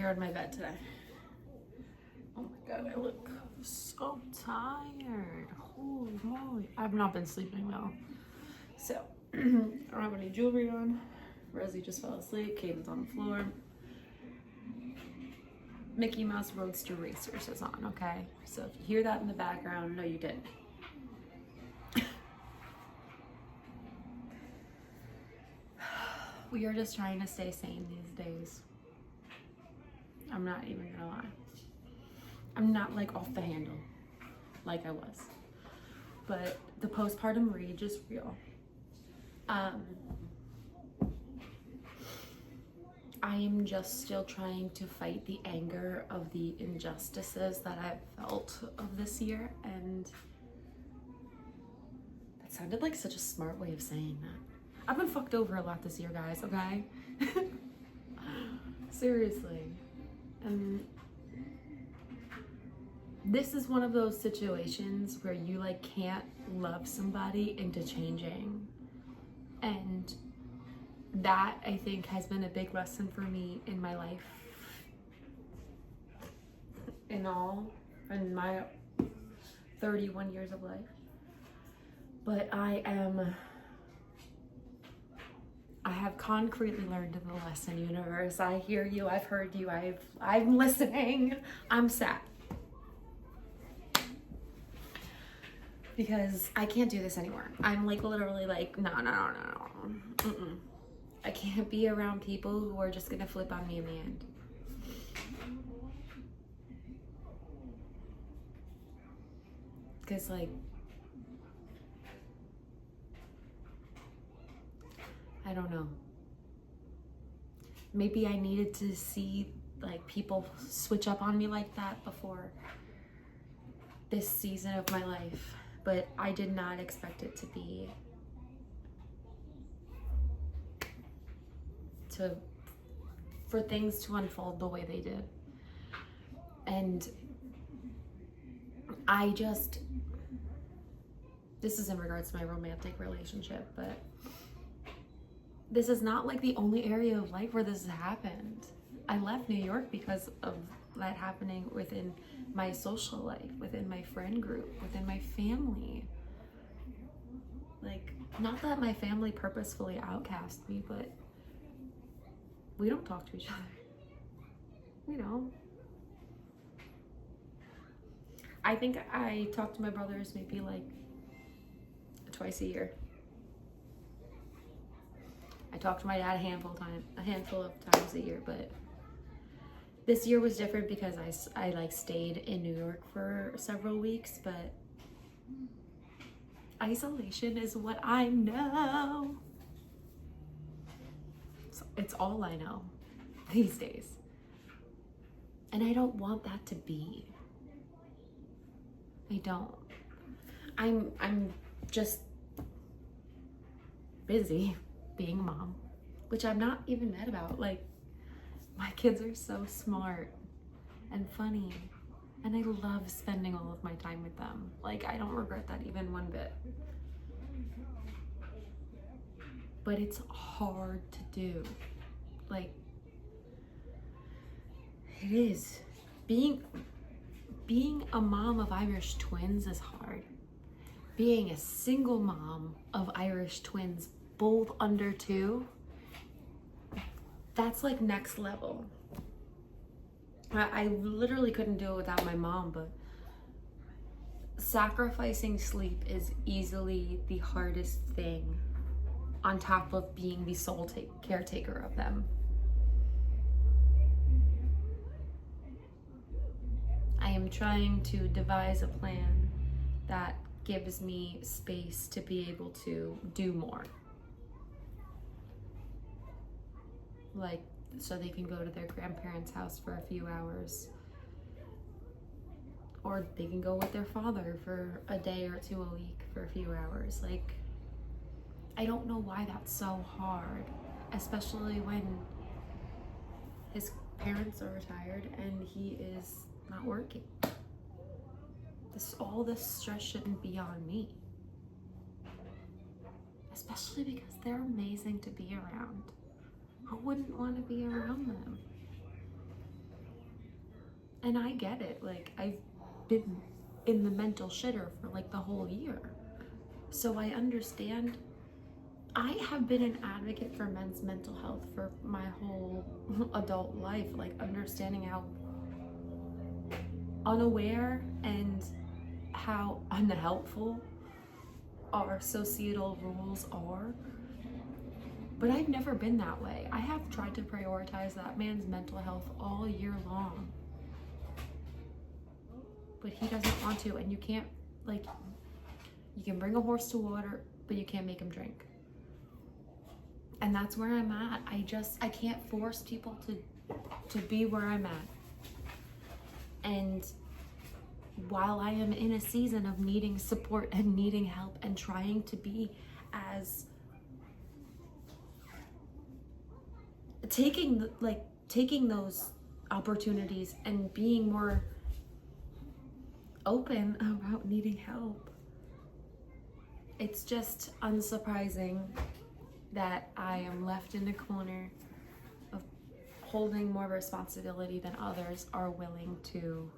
here on my bed today. Oh my god, I look so tired. Holy moly. I've not been sleeping well. So, I don't have any jewelry on. Rosie just fell asleep. Caden's on the floor. Mickey Mouse Roadster Racers is on, okay? So if you hear that in the background, no you didn't. We are just trying to stay sane these days. I'm not even gonna lie. I'm not like off the handle like I was. But the postpartum rage is real. I am just still trying to fight the anger of the injustices that I've felt of this year, and that sounded like such a smart way of saying that. I've been fucked over a lot this year, guys, okay? Seriously. And this is one of those situations where you like can't love somebody into changing. And that, I think, has been a big lesson for me in my life. In my 31 years of life. But I have concretely learned the lesson, universe. I hear you, I've heard you, I'm listening. I'm sad. Because I can't do this anymore. I'm like literally like, no. I can't be around people who are just gonna flip on me in the end. Because like, I don't know. Maybe I needed to see like people switch up on me like that before this season of my life, but I did not expect it to be for things to unfold the way they did. And this is in regards to my romantic relationship, but this is not like the only area of life where this has happened. I left New York because of that happening within my social life, within my friend group, within my family. Like, not that my family purposefully outcast me, but we don't talk to each other. We don't. I think I talk to my brothers maybe like twice a year. I talk to my dad a handful of times a year, but this year was different because I like stayed in New York for several weeks, but isolation is what I know. It's all I know these days. And I don't want that to be. I don't. I'm just busy being a mom, which I'm not even mad about. Like, my kids are so smart and funny, and I love spending all of my time with them. Like, I don't regret that even one bit. But it's hard to do. Like, it is. Being a mom of Irish twins is hard. Being a single mom of Irish twins, both under 2, that's like next level. I literally couldn't do it without my mom, but sacrificing sleep is easily the hardest thing, on top of being the sole caretaker of them. I am trying to devise a plan that gives me space to be able to do more. Like, so they can go to their grandparents' house for a few hours. Or they can go with their father for a day or 2 a week for a few hours. Like, I don't know why that's so hard, especially when his parents are retired and he is not working. All this stress shouldn't be on me. Especially because they're amazing to be around. Who wouldn't want to be around them? And I get it. Like, I've been in the mental shitter for like the whole year. So I understand. I have been an advocate for men's mental health for my whole adult life, like understanding how unaware and how unhelpful our societal rules are. But I've never been that way. I have tried to prioritize that man's mental health all year long. But he doesn't want to, and you can't, like, you can bring a horse to water, but you can't make him drink. And that's where I'm at. I can't force people to be where I'm at. And while I am in a season of needing support and needing help and trying to be as taking those opportunities and being more open about needing help, it's just unsurprising that I am left in the corner of holding more responsibility than others are willing to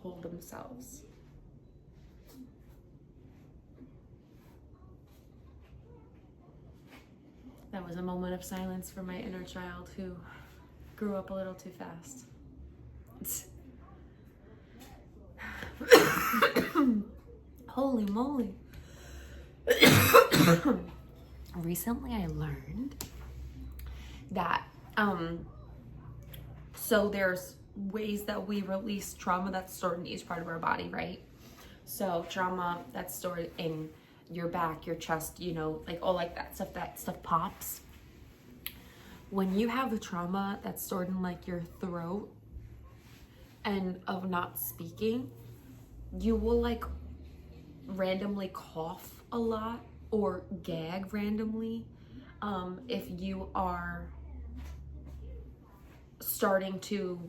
hold themselves. That was a moment of silence for my inner child who grew up a little too fast. Holy moly. Recently I learned that so there's ways that we release trauma that's stored in each part of our body, right? So trauma that's stored in your back, your chest, you know, like all like that stuff pops. When you have the trauma that's stored in like your throat and of not speaking, you will like randomly cough a lot or gag randomly if you are starting to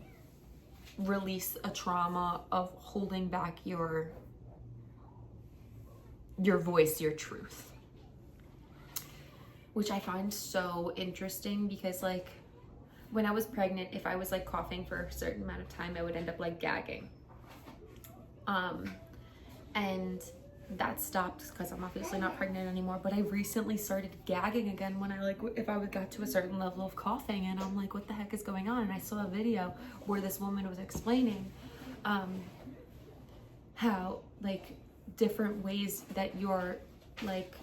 release a trauma of holding back your voice, your truth, which I find so interesting because like when I was pregnant, if I was like coughing for a certain amount of time, I would end up like gagging. And that stopped because I'm obviously not pregnant anymore, but I recently started gagging again when if I got to a certain level of coughing, and I'm like, what the heck is going on? And I saw a video where this woman was explaining how like different ways that your like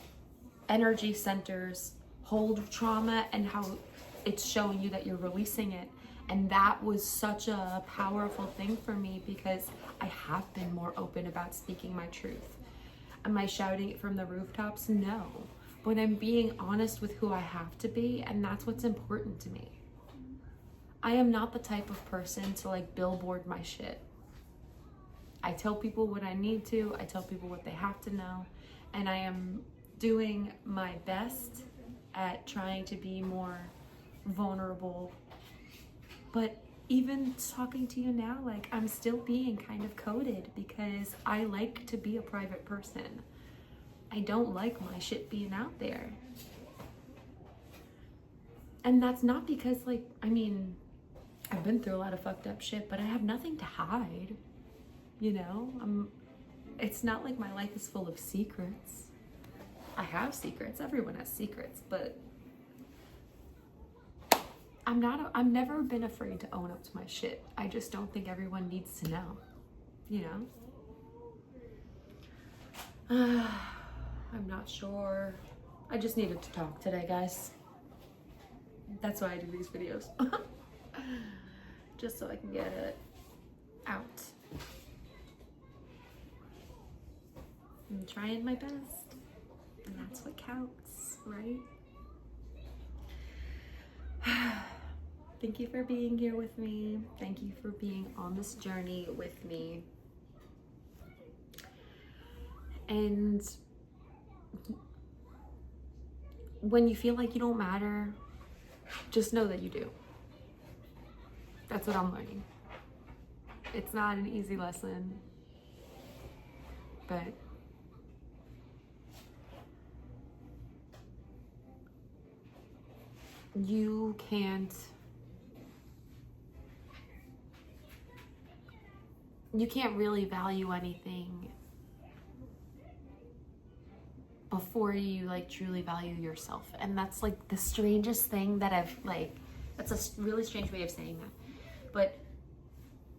energy centers hold trauma and how it's showing you that you're releasing it. And that was such a powerful thing for me because I have been more open about speaking my truth. Am I shouting it from the rooftops? No. But I'm being honest with who I have to be, and that's what's important to me. I am not the type of person to like billboard my shit. I tell people what I need to, I tell people what they have to know, and I am doing my best at trying to be more vulnerable. But even talking to you now, like I'm still being kind of coded because I like to be a private person. I don't like my shit being out there. And that's not because like, I mean, I've been through a lot of fucked up shit, but I have nothing to hide, you know? It's not like my life is full of secrets. I have secrets, everyone has secrets, but I've never been afraid to own up to my shit. I just don't think everyone needs to know, you know? I'm not sure. I just needed to talk today, guys. That's why I do these videos. Just so I can get it out. I'm trying my best, and that's what counts, right? Thank you for being here with me. Thank you for being on this journey with me. And when you feel like you don't matter, just know that you do. That's what I'm learning. It's not an easy lesson, but you can't you can't really value anything before you like truly value yourself. And that's like the strangest thing that I've like, that's a really strange way of saying that. But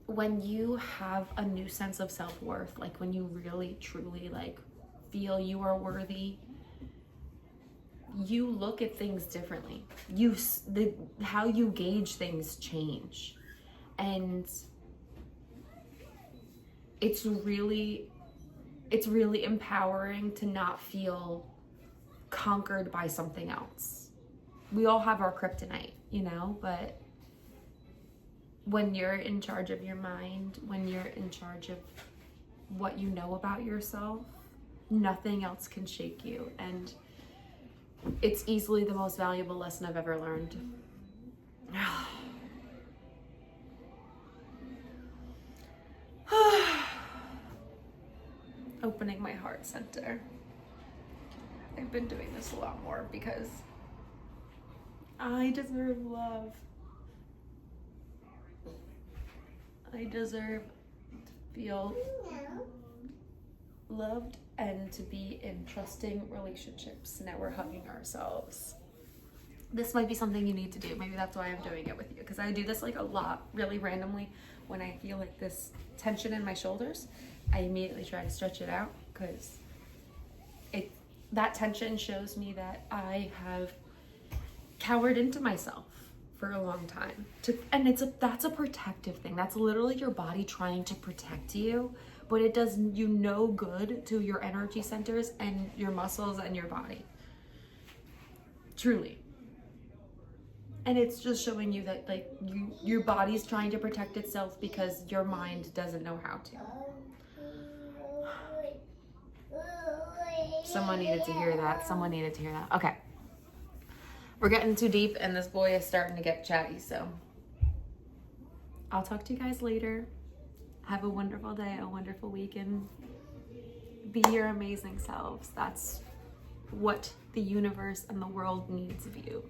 when you have a new sense of self-worth, like when you really truly like feel you are worthy, you look at things differently. How you gauge things change. And it's really empowering to not feel conquered by something else. We all have our kryptonite, you know, but when you're in charge of your mind, when you're in charge of what you know about yourself, nothing else can shake you. And it's easily the most valuable lesson I've ever learned. Opening my heart center. I've been doing this a lot more because I deserve love. I deserve to feel loved and to be in trusting relationships. Now we're hugging ourselves. This might be something you need to do. Maybe that's why I'm doing it with you, because I do this like a lot, really randomly. When I feel like this tension in my shoulders, I immediately try to stretch it out, because that tension shows me that I have cowered into myself for a long time. And that's a protective thing. That's literally your body trying to protect you, but it does you no good to your energy centers and your muscles and your body. Truly. And it's just showing you that like your body's trying to protect itself because your mind doesn't know how to. Someone needed to hear that. Someone needed to hear that. Okay. We're getting too deep and this boy is starting to get chatty, so I'll talk to you guys later. Have a wonderful day, a wonderful weekend. Be your amazing selves. That's what the universe and the world needs of you.